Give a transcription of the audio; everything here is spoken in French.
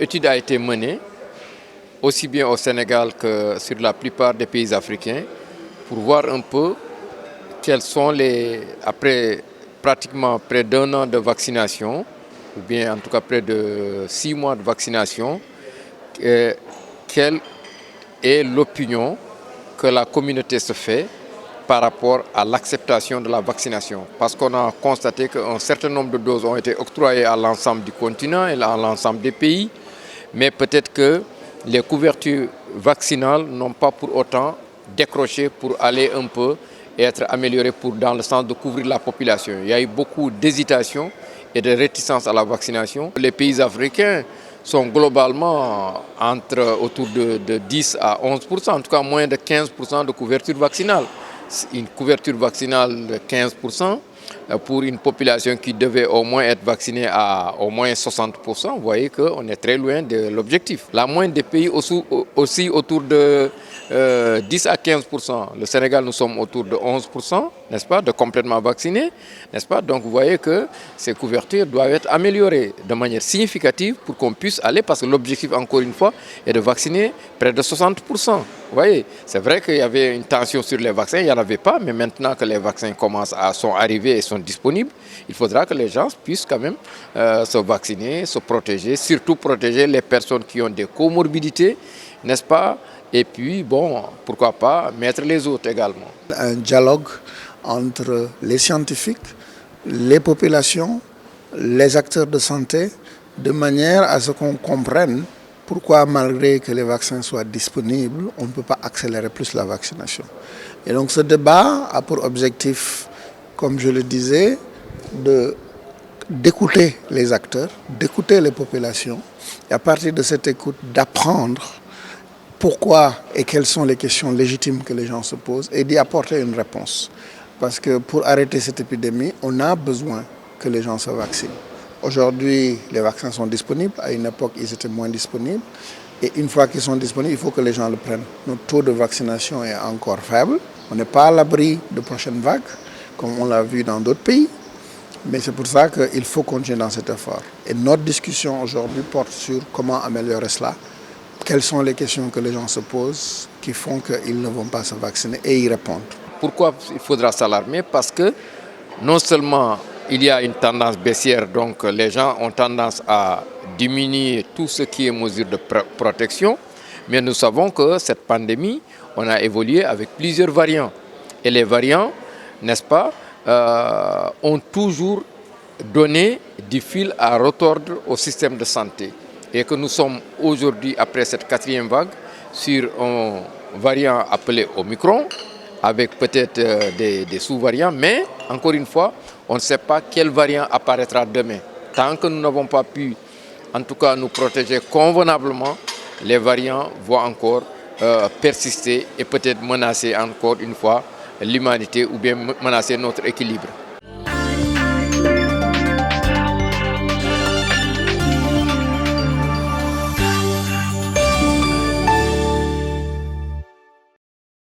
étude a été menée, aussi bien au Sénégal que sur la plupart des pays africains, pour voir un peu quels sont après pratiquement près d'un an de vaccination, ou bien en tout cas près de 6 mois de vaccination, quelle est l'opinion que la communauté se fait par rapport à l'acceptation de la vaccination. Parce qu'on a constaté qu'un certain nombre de doses ont été octroyées à l'ensemble du continent et à l'ensemble des pays, mais peut-être que les couvertures vaccinales n'ont pas pour autant décroché pour aller un peu et être améliorées dans le sens de couvrir la population. Il y a eu beaucoup d'hésitation et de réticence à la vaccination. Les pays africains sont globalement autour de 10 à 11%, en tout cas moins de 15% de couverture vaccinale. Une couverture vaccinale de 15% pour une population qui devait au moins être vaccinée à au moins 60%, vous voyez qu'on est très loin de l'objectif. La moyenne des pays aussi autour de 10 à 15%. Le Sénégal, nous sommes autour de 11%, n'est-ce pas, de complètement vaccinés, n'est-ce pas? Donc vous voyez que ces couvertures doivent être améliorées de manière significative pour qu'on puisse aller, parce que l'objectif, encore une fois, est de vacciner près de 60%. Vous voyez, c'est vrai qu'il y avait une tension sur les vaccins, il n'y en avait pas, mais maintenant que les vaccins sont arrivés et sont disponibles, il faudra que les gens puissent quand même se vacciner, se protéger, surtout protéger les personnes qui ont des comorbidités, n'est-ce pas? Et puis, bon, pourquoi pas mettre les autres également. Un dialogue entre les scientifiques, les populations, les acteurs de santé, de manière à ce qu'on comprenne pourquoi, malgré que les vaccins soient disponibles, on ne peut pas accélérer plus la vaccination. Et donc ce débat a pour objectif, comme je le disais, d'écouter les acteurs, d'écouter les populations, et à partir de cette écoute, d'apprendre pourquoi et quelles sont les questions légitimes que les gens se posent et d'y apporter une réponse. Parce que pour arrêter cette épidémie, on a besoin que les gens se vaccinent. Aujourd'hui, les vaccins sont disponibles. À une époque, ils étaient moins disponibles. Et une fois qu'ils sont disponibles, il faut que les gens le prennent. Notre taux de vaccination est encore faible. On n'est pas à l'abri de prochaines vagues, comme on l'a vu dans d'autres pays. Mais c'est pour ça qu'il faut continuer dans cet effort. Et notre discussion aujourd'hui porte sur comment améliorer cela. Quelles sont les questions que les gens se posent qui font qu'ils ne vont pas se vacciner et y répondre. Pourquoi il faudra s'alarmer? Parce que non seulement il y a une tendance baissière, donc les gens ont tendance à diminuer tout ce qui est mesure de protection, mais nous savons que cette pandémie, on a évolué avec plusieurs variants. Et les variants, n'est-ce pas, ont toujours donné du fil à retordre au système de santé. Et que nous sommes aujourd'hui, après cette 4e vague, sur un variant appelé Omicron, avec peut-être des sous-variants, mais encore une fois, on ne sait pas quel variant apparaîtra demain. Tant que nous n'avons pas pu, en tout cas, nous protéger convenablement, les variants vont encore persister et peut-être menacer encore une fois l'humanité ou bien menacer notre équilibre.